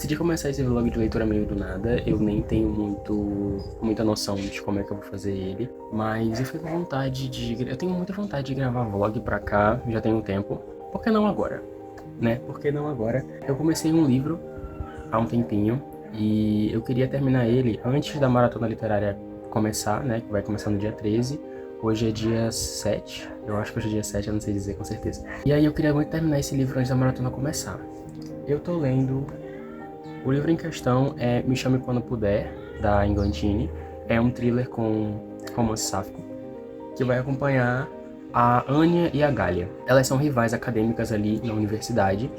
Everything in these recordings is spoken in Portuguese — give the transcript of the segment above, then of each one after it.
decidi começar esse vlog de leitura meio do nada. Eu nem tenho muita noção de como é que eu vou fazer ele. Mas eu fiquei com vontade de... Eu tenho muita vontade de gravar vlog pra cá, já tem um tempo. Por que não agora? Né? Por que não agora? Eu comecei um livro há um tempinho e eu queria terminar ele antes da maratona literária começar, né? Que vai começar no dia 13. Hoje é dia 7. Eu acho que hoje é dia 7, eu não sei dizer com certeza. E aí eu queria muito terminar esse livro antes da maratona começar. Eu tô lendo... O livro em questão é Me Chame Quando Puder, da Englantine. É um thriller com romance sáfico, que vai acompanhar a Anya e a Galia. Elas são rivais acadêmicas ali na universidade.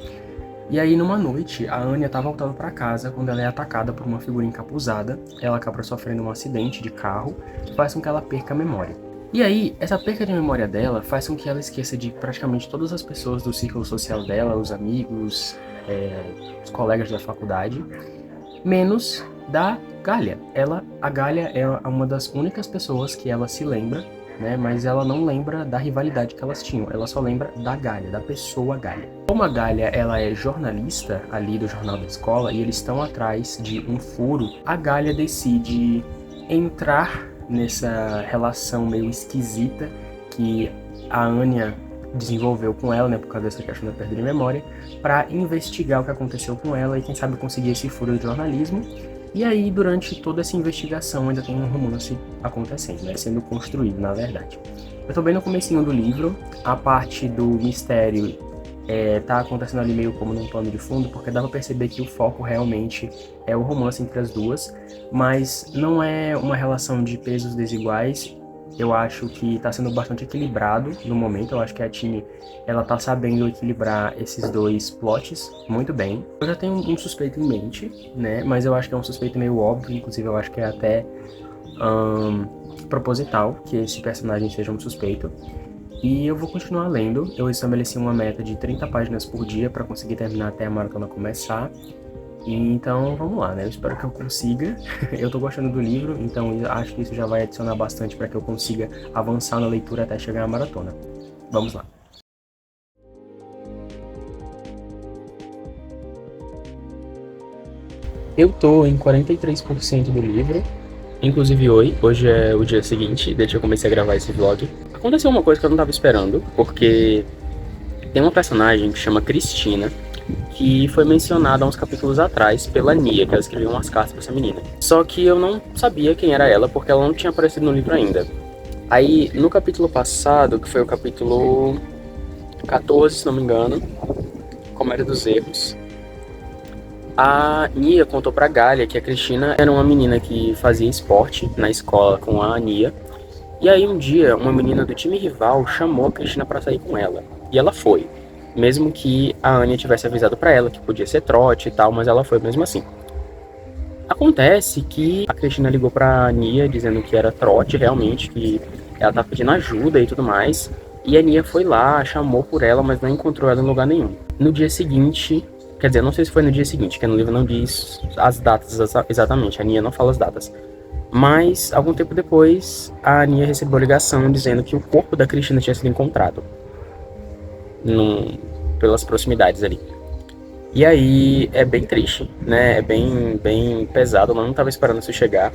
E aí, numa noite, a Anya tá voltando pra casa quando ela é atacada por uma figura encapuzada. Ela acaba sofrendo um acidente de carro que faz com que ela perca a memória. E aí, essa perca de memória dela faz com que ela esqueça de praticamente todas as pessoas do círculo social dela, os amigos, os colegas da faculdade, menos da Galia. A Galia é uma das únicas pessoas que ela se lembra, né, mas ela não lembra da rivalidade que elas tinham, ela só lembra da Galia, da pessoa Galia. Como a Galia ela é jornalista ali do jornal da escola e eles estão atrás de um furo, a Galia decide entrar nessa relação meio esquisita que a Anya desenvolveu com ela, né, por causa dessa questão da perda de memória, para investigar o que aconteceu com ela e quem sabe conseguir esse furo de jornalismo. E aí, durante toda essa investigação, ainda tem um romance acontecendo, né, sendo construído, na verdade. Eu tô bem no comecinho do livro, a parte do mistério tá acontecendo ali meio como num pano de fundo, porque dá pra perceber que o foco realmente é o romance entre as duas, mas não é uma relação de pesos desiguais. Eu acho que tá sendo bastante equilibrado no momento. Eu acho que a Tini, ela tá sabendo equilibrar esses dois plots muito bem. Eu já tenho um suspeito em mente, né? Mas eu acho que é um suspeito meio óbvio. Inclusive, eu acho que é até proposital que esse personagem seja um suspeito. E eu vou continuar lendo. Eu estabeleci uma meta de 30 páginas por dia para conseguir terminar até a maratona começar. E então, vamos lá, né? Eu espero que eu consiga. Eu tô gostando do livro, então acho que isso já vai adicionar bastante para que eu consiga avançar na leitura até chegar à maratona. Vamos lá. Eu tô em 43% do livro. Inclusive, hoje é o dia seguinte desde que eu comecei a gravar esse vlog. Aconteceu uma coisa que eu não tava esperando, porque tem uma personagem que chama Cristina, que foi mencionada há uns capítulos atrás pela Nia, que ela escreveu umas cartas pra essa menina. Só que eu não sabia quem era ela, porque ela não tinha aparecido no livro ainda. Aí, no capítulo passado, que foi o capítulo 14, se não me engano, Comédia dos Erros, a Nia contou pra Galia que a Cristina era uma menina que fazia esporte na escola com a Nia. E aí um dia, uma menina do time rival chamou a Cristina pra sair com ela. E ela foi. Mesmo que a Anya tivesse avisado pra ela que podia ser trote e tal, mas ela foi mesmo assim. Acontece que a Cristina ligou pra Nia dizendo que era trote realmente, que ela tava pedindo ajuda e tudo mais. E a Nia foi lá, chamou por ela, mas não encontrou ela em lugar nenhum. No dia seguinte, quer dizer, não sei se foi no dia seguinte, que no livro não diz as datas exatamente, a Nia não fala as datas. Mas, algum tempo depois, a Nia recebeu a ligação dizendo que o corpo da Cristina tinha sido encontrado pelas proximidades ali. E aí é bem triste, né? É bem pesado, eu não estava esperando isso chegar.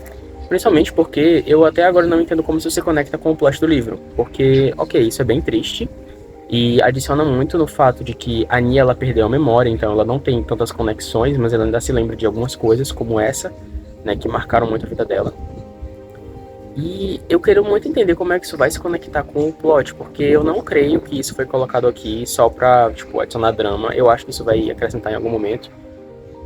Principalmente porque eu até agora não entendo como isso se conecta com o plot do livro. Porque, ok, isso é bem triste. E adiciona muito no fato de que a Nia ela perdeu a memória, então ela não tem tantas conexões, mas ela ainda se lembra de algumas coisas, como essa, né, que marcaram muito a vida dela. E eu quero muito entender como é que isso vai se conectar com o plot, porque eu não creio que isso foi colocado aqui só pra, tipo, adicionar drama. Eu acho que isso vai acrescentar em algum momento,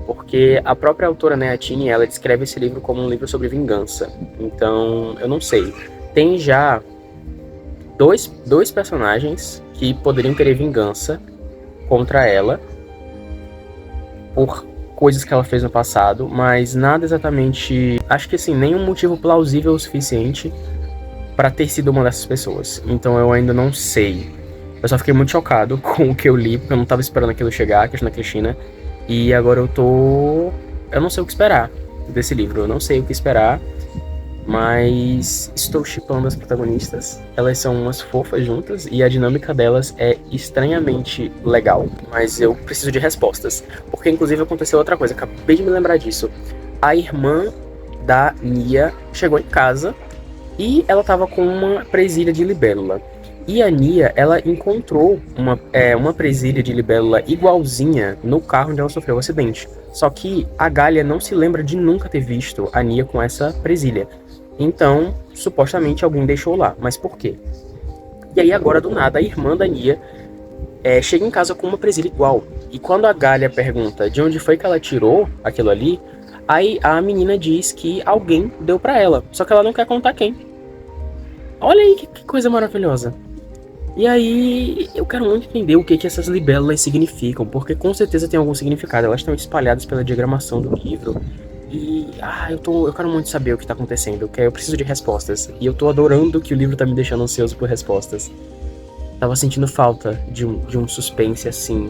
porque a própria autora, né, a Tini, ela descreve esse livro como um livro sobre vingança. Então, eu não sei. Tem já dois personagens que poderiam querer vingança contra ela por coisas que ela fez no passado, mas nada exatamente... Acho que assim, nenhum motivo plausível o suficiente pra ter sido uma dessas pessoas. Então eu ainda não sei. Eu só fiquei muito chocado com o que eu li, porque eu não tava esperando aquilo chegar, a questão da Cristina. E agora eu não sei o que esperar desse livro, eu não sei o que esperar. Mas estou shippando as protagonistas. Elas são umas fofas juntas e a dinâmica delas é estranhamente legal. Mas eu preciso de respostas. Porque inclusive aconteceu outra coisa, acabei de me lembrar disso. A irmã da Nia chegou em casa e ela tava com uma presilha de libélula. E a Nia, ela encontrou uma presilha de libélula igualzinha no carro onde ela sofreu o acidente. Só que a Galia não se lembra de nunca ter visto a Nia com essa presilha. Então, supostamente alguém deixou lá. Mas por quê? E aí agora, do nada, a irmã da Nia chega em casa com uma presilha igual. E quando a Galia pergunta de onde foi que ela tirou aquilo ali, aí a menina diz que alguém deu pra ela. Só que ela não quer contar quem. Olha aí que coisa maravilhosa. E aí, eu quero muito entender o que essas libélulas significam, porque com certeza tem algum significado. Elas estão espalhadas pela diagramação do livro. E, eu quero muito saber o que tá acontecendo, eu preciso de respostas. E eu tô adorando que o livro tá me deixando ansioso por respostas. Tava sentindo falta de um suspense assim.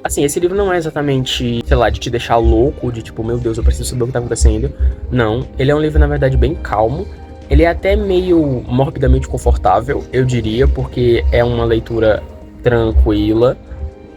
Assim, esse livro não é exatamente, sei lá, de te deixar louco, de tipo, meu Deus, eu preciso saber o que tá acontecendo. Não, ele é um livro, na verdade, bem calmo. Ele é até meio morbidamente confortável, eu diria, porque é uma leitura tranquila.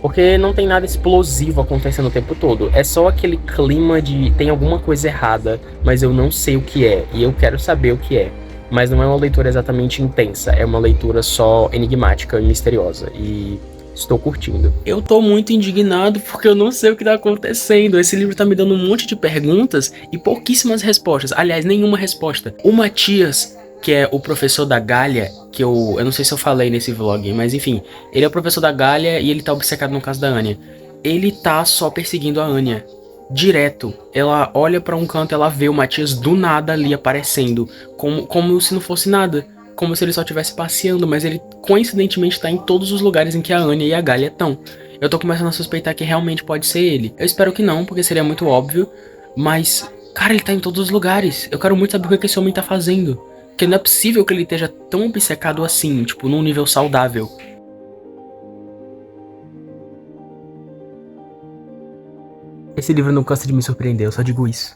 Porque não tem nada explosivo acontecendo o tempo todo. É só aquele clima de tem alguma coisa errada, mas eu não sei o que é. E eu quero saber o que é. Mas não é uma leitura exatamente intensa. É uma leitura só enigmática e misteriosa. E estou curtindo. Eu tô muito indignado porque eu não sei o que tá acontecendo. Esse livro tá me dando um monte de perguntas e pouquíssimas respostas. Aliás, nenhuma resposta. O Matias, que é o professor da Galia, que eu não sei se eu falei nesse vlog, mas enfim, ele é o professor da Galia e ele tá obcecado no caso da Anya. Ele tá só perseguindo a Anya. Direto. Ela olha pra um canto, ela vê o Matias do nada ali aparecendo, como se não fosse nada. Como se ele só estivesse passeando, mas ele coincidentemente tá em todos os lugares em que a Anya e a Galia estão. Eu tô começando a suspeitar que realmente pode ser ele. Eu espero que não, porque seria muito óbvio, mas, cara, ele tá em todos os lugares. Eu quero muito saber o que esse homem tá fazendo. Porque não é possível que ele esteja tão obcecado assim, tipo, num nível saudável. Esse livro não cansa de me surpreender, eu só digo isso.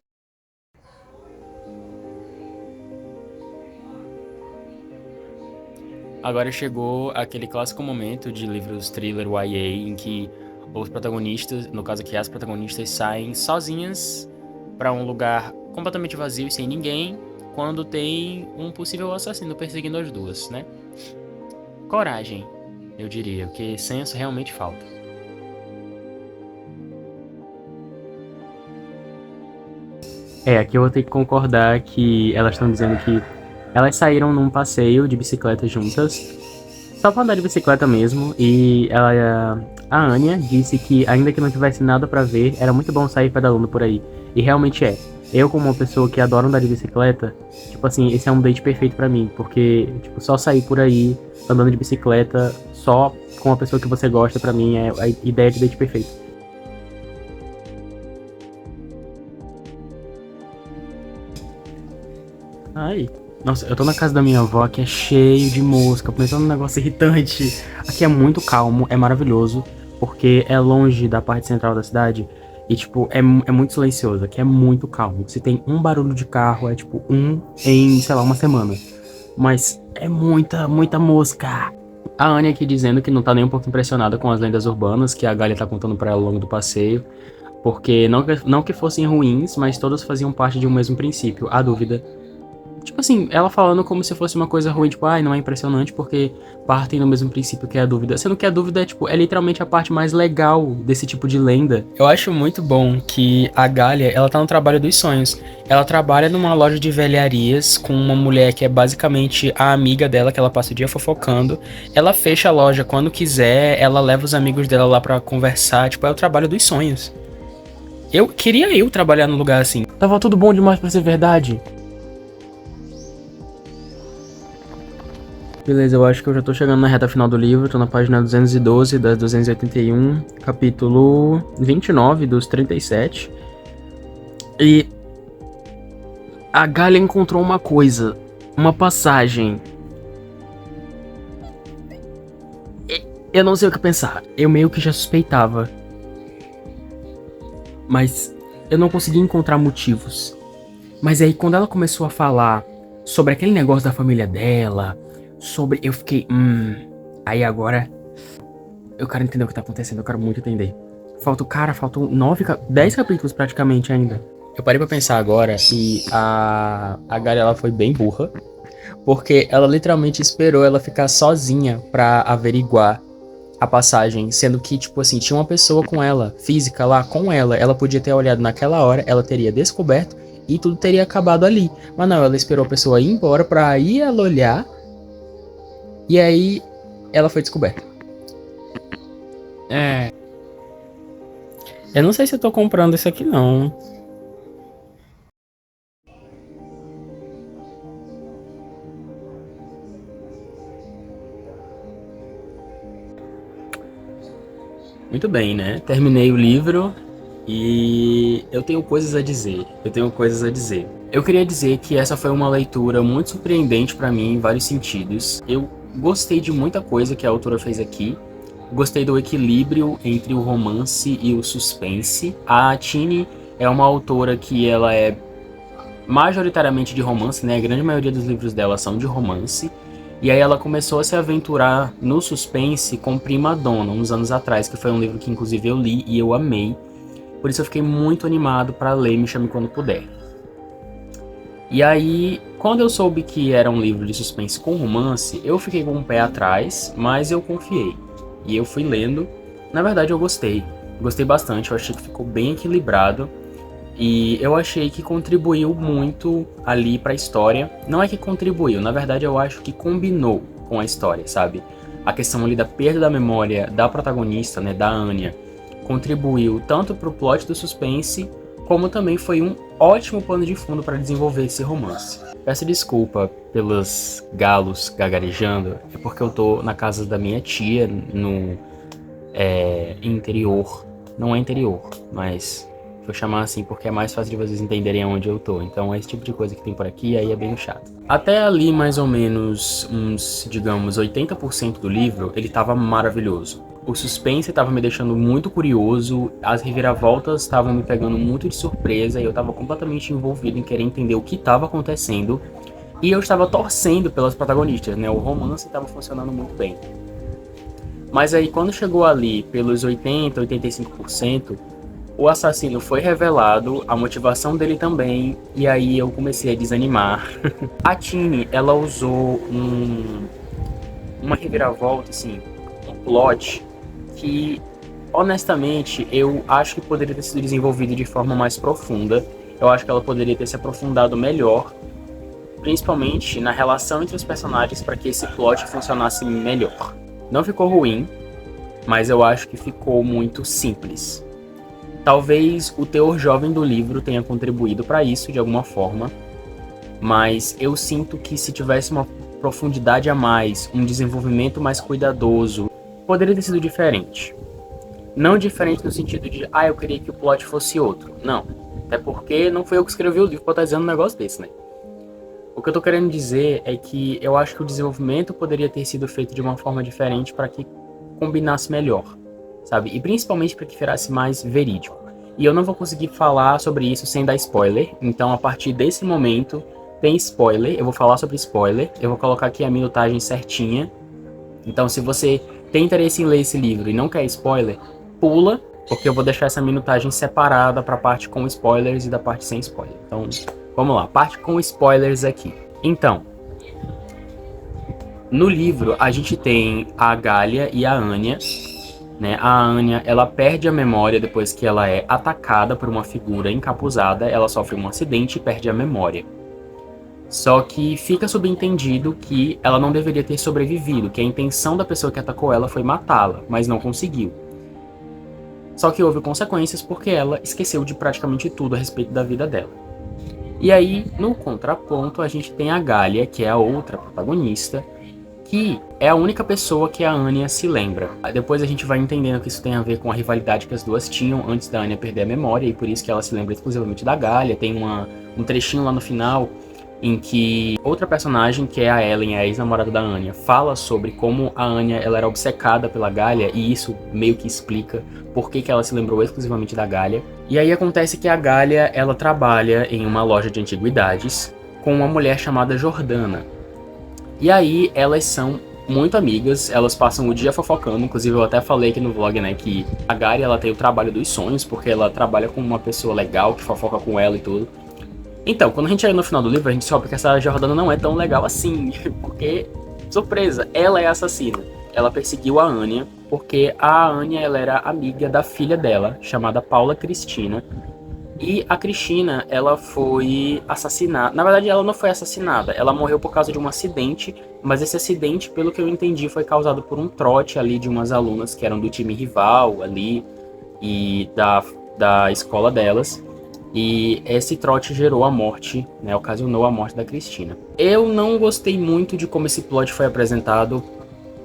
Agora chegou aquele clássico momento de livros thriller YA em que os protagonistas, no caso aqui as protagonistas, saem sozinhas pra um lugar completamente vazio e sem ninguém, quando tem um possível assassino perseguindo as duas, né? Coragem, eu diria, porque senso realmente falta. Aqui eu vou ter que concordar que elas estão dizendo que elas saíram num passeio de bicicleta juntas, só pra andar de bicicleta mesmo, e a Anya disse que ainda que não tivesse nada pra ver, era muito bom sair pedalando por aí. E realmente é. Eu, como uma pessoa que adora andar de bicicleta, tipo assim, esse é um date perfeito pra mim, porque, tipo, só sair por aí, andando de bicicleta, só com a pessoa que você gosta, pra mim, é a ideia de date perfeito. Ai. Nossa, eu tô na casa da minha avó, que é cheio de mosca, pensando num negócio irritante. Aqui é muito calmo, é maravilhoso, porque é longe da parte central da cidade e, tipo, é muito silencioso. Aqui é muito calmo. Se tem um barulho de carro, é tipo um em, sei lá, uma semana. Mas é muita mosca. A Anya aqui dizendo que não tá nem um pouco impressionada com as lendas urbanas que a Galia tá contando pra ela ao longo do passeio. Porque não que fossem ruins, mas todas faziam parte de um mesmo princípio, a dúvida. Tipo assim, ela falando como se fosse uma coisa ruim, tipo, não é impressionante porque partem no mesmo princípio que é a dúvida. Sendo que a dúvida é literalmente a parte mais legal desse tipo de lenda. Eu acho muito bom que a Galia, ela tá no trabalho dos sonhos. Ela trabalha numa loja de velharias com uma mulher que é basicamente a amiga dela, que ela passa o dia fofocando. Ela fecha a loja quando quiser, ela leva os amigos dela lá pra conversar, tipo, é o trabalho dos sonhos. Eu queria trabalhar num lugar assim. Tava tudo bom demais pra ser verdade. Beleza, eu acho que eu já tô chegando na reta final do livro, tô na página 212 das 281, capítulo 29 dos 37. E a Galia encontrou uma coisa, uma passagem. Eu não sei o que pensar, eu meio que já suspeitava. Mas eu não consegui encontrar motivos. Mas aí quando ela começou a falar sobre aquele negócio da família dela, sobre... Eu fiquei, aí agora eu quero entender o que tá acontecendo, eu quero muito entender. Faltam 10 capítulos praticamente ainda. Eu parei pra pensar agora e a Galia, ela foi bem burra, porque ela literalmente esperou ela ficar sozinha pra averiguar a passagem, sendo que, tipo assim, tinha uma pessoa com ela, física lá com ela, ela podia ter olhado naquela hora, ela teria descoberto e tudo teria acabado ali. Mas não, ela esperou a pessoa ir embora pra aí ela olhar e aí ela foi descoberta. Eu não sei se eu tô comprando isso aqui não. Muito bem, né? Terminei o livro e eu tenho coisas a dizer. Eu queria dizer que essa foi uma leitura muito surpreendente pra mim em vários sentidos. Eu gostei de muita coisa que a autora fez aqui. Gostei do equilíbrio entre o romance e o suspense. A Tini é uma autora que ela é majoritariamente de romance, né? A grande maioria dos livros dela são de romance. E aí ela começou a se aventurar no suspense com Prima Donna, uns anos atrás, que foi um livro que inclusive eu li e eu amei. Por isso eu fiquei muito animado para ler Me Chame Quando Puder. E aí, quando eu soube que era um livro de suspense com romance, eu fiquei com um pé atrás, mas eu confiei. E eu fui lendo. Na verdade eu gostei. Gostei bastante, eu achei que ficou bem equilibrado. E eu achei que contribuiu muito ali pra história. Não é que contribuiu, na verdade eu acho que combinou com a história, sabe? A questão ali da perda da memória da protagonista, né, da Anya, contribuiu tanto pro plot do suspense, como também foi um ótimo pano de fundo para desenvolver esse romance. Peço desculpa pelos galos gagarejando, é porque eu tô na casa da minha tia, no interior. Não é interior, mas vou chamar assim porque é mais fácil de vocês entenderem onde eu tô. Então é esse tipo de coisa que tem por aqui, aí é bem chato. Até ali, mais ou menos, uns, digamos, 80% do livro, ele tava maravilhoso. O suspense tava me deixando muito curioso, as reviravoltas estavam me pegando muito de surpresa e eu tava completamente envolvido em querer entender o que tava acontecendo. E eu estava torcendo pelas protagonistas, né? O romance estava funcionando muito bem. Mas aí quando chegou ali pelos 80, 85%, o assassino foi revelado, a motivação dele também, e aí eu comecei a desanimar. A Tini, ela usou uma reviravolta, assim, um plot que, honestamente, eu acho que poderia ter sido desenvolvido de forma mais profunda. Eu acho que ela poderia ter se aprofundado melhor, principalmente na relação entre os personagens para que esse plot funcionasse melhor. Não ficou ruim, mas eu acho que ficou muito simples. Talvez o teor jovem do livro tenha contribuído para isso de alguma forma, mas eu sinto que se tivesse uma profundidade a mais, um desenvolvimento mais cuidadoso, poderia ter sido diferente. Não diferente no sentido de, eu queria que o plot fosse outro. Não, até porque não foi eu que escrevi o livro pra estar dizendo um negócio desse, né? O que eu tô querendo dizer é que eu acho que o desenvolvimento poderia ter sido feito de uma forma diferente para que combinasse melhor, sabe? E principalmente para que virasse mais verídico. E eu não vou conseguir falar sobre isso sem dar spoiler, então a partir desse momento tem spoiler, eu vou falar sobre spoiler, eu vou colocar aqui a minutagem certinha. Então se você tem interesse em ler esse livro e não quer spoiler, pula, porque eu vou deixar essa minutagem separada para a parte com spoilers e da parte sem spoiler. Então, vamos lá, parte com spoilers aqui. Então, no livro a gente tem a Galia e a Anya, né? A Anya, ela perde a memória depois que ela é atacada por uma figura encapuzada, ela sofre um acidente e perde a memória. Só que fica subentendido que ela não deveria ter sobrevivido, que a intenção da pessoa que atacou ela foi matá-la, mas não conseguiu. Só que houve consequências porque ela esqueceu de praticamente tudo a respeito da vida dela. E aí, no contraponto, a gente tem a Galia, que é a outra protagonista, que é a única pessoa que a Anya se lembra. Depois a gente vai entendendo que isso tem a ver com a rivalidade que as duas tinham antes da Anya perder a memória, e por isso que ela se lembra exclusivamente da Galia. Tem um trechinho lá no final em que outra personagem, que é a Ellen, a ex-namorada da Anya, fala sobre como a Anya ela era obcecada pela Galia, e isso meio que explica por que ela se lembrou exclusivamente da Galia. E aí acontece que a Galia, ela trabalha em uma loja de antiguidades, com uma mulher chamada Jordana. E aí elas são muito amigas, elas passam o dia fofocando, inclusive eu até falei aqui no vlog, né, que a Gary, ela tem o trabalho dos sonhos, porque ela trabalha com uma pessoa legal, que fofoca com ela e tudo. Então, quando a gente chega no final do livro, a gente descobre que essa Jordana não é tão legal assim, porque, surpresa, ela é a assassina. Ela perseguiu a Anya, porque a Anya, ela era amiga da filha dela, chamada Paula Cristina, e a Cristina, ela foi assassinada. Na verdade, ela não foi assassinada. Ela morreu por causa de um acidente. Mas esse acidente, pelo que eu entendi, foi causado por um trote ali de umas alunas que eram do time rival ali. E da escola delas. E esse trote gerou a morte, né? Ocasionou a morte da Cristina. Eu não gostei muito de como esse plot foi apresentado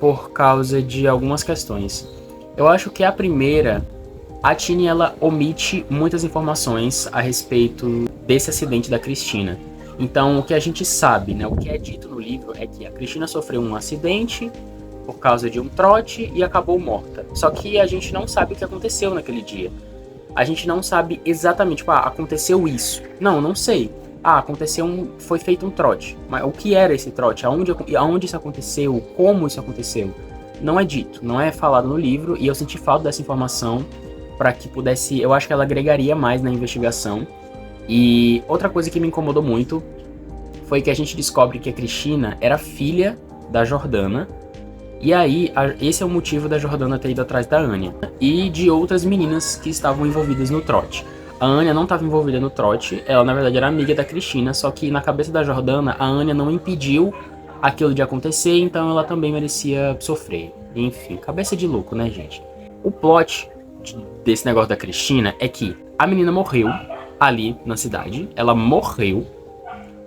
por causa de algumas questões. Eu acho que a primeira... A Tini, ela omite muitas informações a respeito desse acidente da Cristina. Então, o que a gente sabe, né, o que é dito no livro é que a Cristina sofreu um acidente por causa de um trote e acabou morta. Só que a gente não sabe o que aconteceu naquele dia. A gente não sabe exatamente, tipo, aconteceu isso. Não sei. Foi feito um trote. Mas o que era esse trote? Aonde isso aconteceu? Como isso aconteceu? Não é dito, não é falado no livro, e eu senti falta dessa informação para que pudesse, eu acho que ela agregaria mais na investigação. E outra coisa que me incomodou muito foi que a gente descobre que a Cristina era filha da Jordana, e aí esse é o motivo da Jordana ter ido atrás da Anya e de outras meninas que estavam envolvidas no trote. A Anya não estava envolvida no trote, ela na verdade era amiga da Cristina, só que na cabeça da Jordana a Anya não impediu aquilo de acontecer, então ela também merecia sofrer. Enfim, cabeça de louco, né, gente? O plot desse negócio da Cristina é que a menina morreu ali na cidade, ela morreu,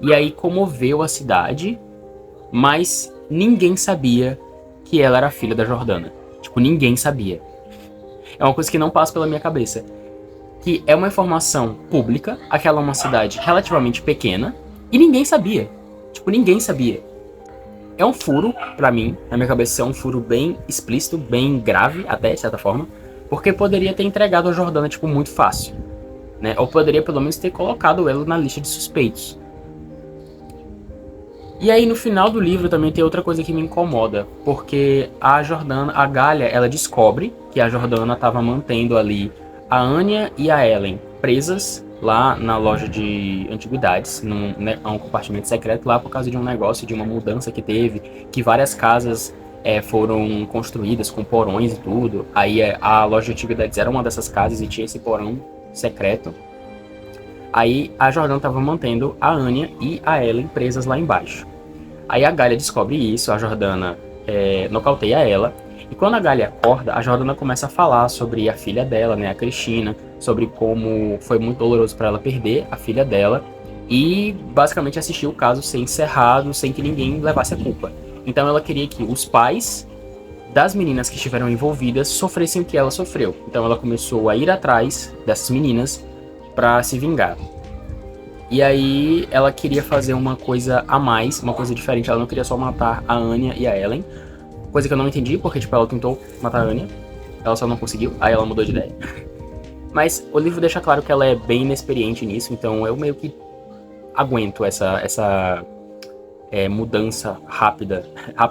e aí comoveu a cidade, mas ninguém sabia que ela era filha da Jordana. Tipo, ninguém sabia. É uma coisa que não passa pela minha cabeça. Que é uma informação pública, aquela é uma cidade relativamente pequena, e ninguém sabia. Tipo, ninguém sabia. É um furo, pra mim, na minha cabeça é um furo bem explícito, bem grave, até, de certa forma, porque poderia ter entregado a Jordana, tipo, muito fácil, né? Ou poderia, pelo menos, ter colocado ela na lista de suspeitos. E aí, no final do livro, também tem outra coisa que me incomoda, porque a Jordana, a Galha, ela descobre que a Jordana estava mantendo ali a Anya e a Ellen presas lá na loja de antiguidades, num compartimento secreto lá por causa de um negócio, de uma mudança que teve, que várias casas foram construídas com porões e tudo. Aí a loja de antiguidades era uma dessas casas e tinha esse porão secreto. Aí a Jordana estava mantendo a Anya e a Ellen presas lá embaixo. Aí a Galha descobre isso, a Jordana nocauteia ela. E quando a Galha acorda, a Jordana começa a falar sobre a filha dela, né, a Cristina, sobre como foi muito doloroso para ela perder a filha dela. E basicamente assistir o caso ser encerrado, sem que ninguém levasse a culpa. Então ela queria que os pais das meninas que estiveram envolvidas sofressem o que ela sofreu. Então ela começou a ir atrás dessas meninas para se vingar. E aí ela queria fazer uma coisa a mais, uma coisa diferente. Ela não queria só matar a Anya e a Ellen. Coisa que eu não entendi, porque tipo, ela tentou matar a Anya, ela só não conseguiu, aí ela mudou de ideia. Mas o livro deixa claro que ela é bem inexperiente nisso, então eu meio que aguento essa mudança rápida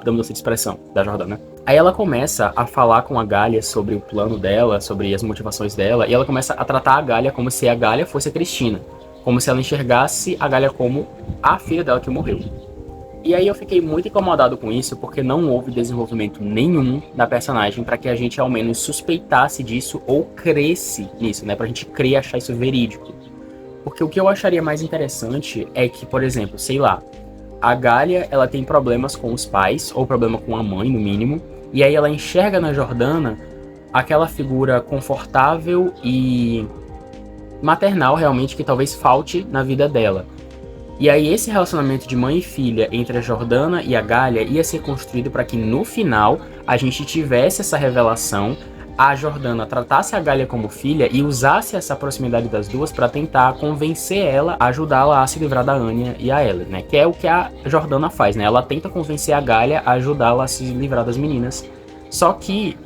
mudança de expressão da Jordana. Aí ela começa a falar com a Galha sobre o plano dela, sobre as motivações dela, e ela começa a tratar a Galha como se a Galha fosse a Cristina. Como se ela enxergasse a Galha como a filha dela que morreu. E aí eu fiquei muito incomodado com isso, porque não houve desenvolvimento nenhum da personagem para que a gente ao menos suspeitasse disso ou cresce nisso, né? Pra gente crer e achar isso verídico. Porque o que eu acharia mais interessante é que, por exemplo, sei lá, a Galha, ela tem problemas com os pais, ou problema com a mãe, no mínimo, e aí ela enxerga na Jordana aquela figura confortável e maternal, realmente, que talvez falte na vida dela. E aí esse relacionamento de mãe e filha entre a Jordana e a Galha ia ser construído para que no final a gente tivesse essa revelação, a Jordana tratasse a Galha como filha e usasse essa proximidade das duas para tentar convencer ela, ajudá-la a se livrar da Anya e a Ellen, né? Que é o que a Jordana faz, né? Ela tenta convencer a Galha a ajudá-la a se livrar das meninas. Só que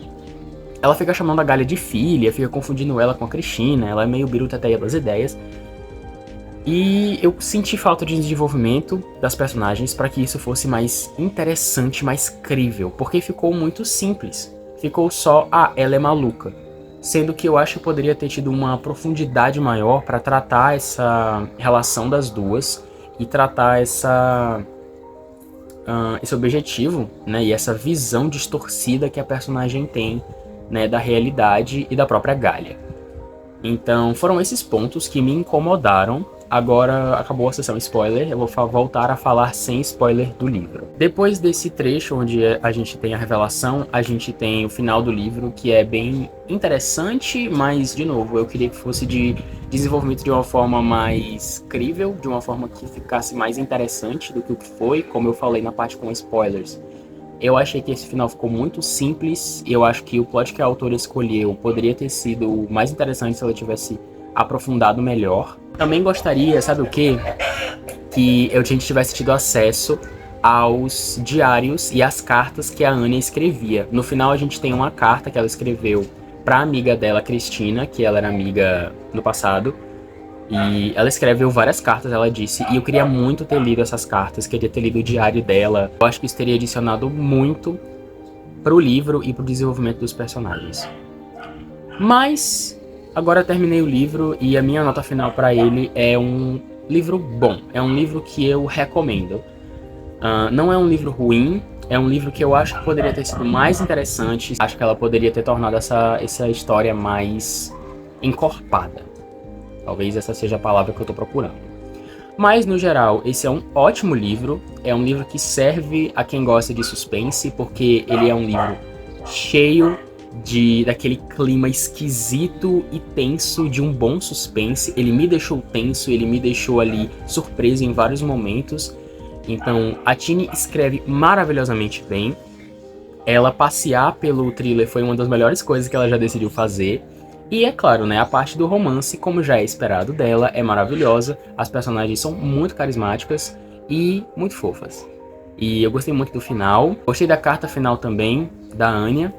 ela fica chamando a Galha de filha, fica confundindo ela com a Cristina, ela é meio biruta até das ideias. E eu senti falta de desenvolvimento das personagens para que isso fosse mais interessante, mais crível, porque ficou muito simples. Ficou só, ela é maluca. Sendo que eu acho que poderia ter tido uma profundidade maior para tratar essa relação das duas e tratar esse objetivo, né, e essa visão distorcida que a personagem tem, né, da realidade e da própria Galia. Então, foram esses pontos que me incomodaram. Agora acabou a sessão spoiler, eu vou voltar a falar sem spoiler do livro. Depois desse trecho onde a gente tem a revelação, a gente tem o final do livro, que é bem interessante, mas, de novo, eu queria que fosse de desenvolvimento de uma forma mais crível, de uma forma que ficasse mais interessante do que o que foi, como eu falei na parte com spoilers. Eu achei que esse final ficou muito simples, e eu acho que o plot que a autora escolheu poderia ter sido mais interessante se ela tivesse aprofundado melhor. Também gostaria, sabe o quê? Que a gente tivesse tido acesso aos diários e às cartas que a Anya escrevia. No final a gente tem uma carta que ela escreveu para a amiga dela, Cristina, que ela era amiga no passado. E ela escreveu várias cartas, ela disse, e eu queria muito ter lido essas cartas, queria ter lido o diário dela. Eu acho que isso teria adicionado muito pro livro e pro desenvolvimento dos personagens. Mas agora eu terminei o livro e a minha nota final para ele é um livro bom, é um livro que eu recomendo. Não é um livro ruim, é um livro que eu acho que poderia ter sido mais interessante. Acho que ela poderia ter tornado essa história mais encorpada. Talvez essa seja a palavra que eu tô procurando. Mas, no geral, esse é um ótimo livro. É um livro que serve a quem gosta de suspense, porque ele é um livro cheio daquele clima esquisito e tenso de um bom suspense. Ele me deixou tenso, ele me deixou ali surpreso em vários momentos. Então, a Tini escreve maravilhosamente bem. Ela passear pelo thriller foi uma das melhores coisas que ela já decidiu fazer. E é claro, né, a parte do romance, como já é esperado dela, é maravilhosa. As personagens são muito carismáticas e muito fofas. E eu gostei muito do final. Gostei da carta final também, da Anya.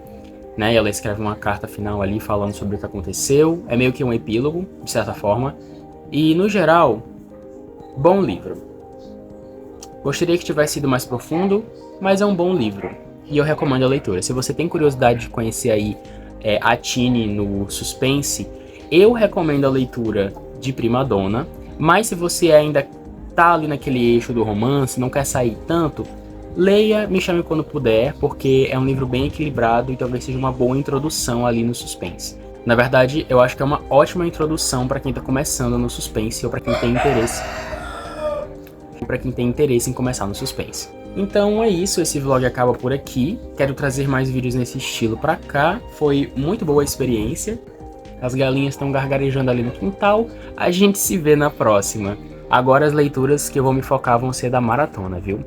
Né, ela escreve uma carta final ali falando sobre o que aconteceu. É meio que um epílogo, de certa forma. E, no geral, bom livro. Gostaria que tivesse sido mais profundo, mas é um bom livro. E eu recomendo a leitura. Se você tem curiosidade de conhecer aí a Tini no suspense, eu recomendo a leitura de Prima Donna, mas se você ainda tá ali naquele eixo do romance, não quer sair tanto, leia Me Chame Quando Puder, porque é um livro bem equilibrado e talvez seja uma boa introdução ali no suspense. Na verdade, eu acho que é uma ótima introdução para quem tá começando no suspense ou para quem tem interesse em começar no suspense. Então é isso, esse vlog acaba por aqui. Quero trazer mais vídeos nesse estilo pra cá. Foi muito boa a experiência. As galinhas estão gargarejando ali no quintal. A gente se vê na próxima. Agora as leituras que eu vou me focar vão ser da maratona, viu?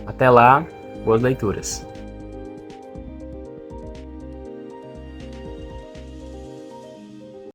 Até lá, boas leituras.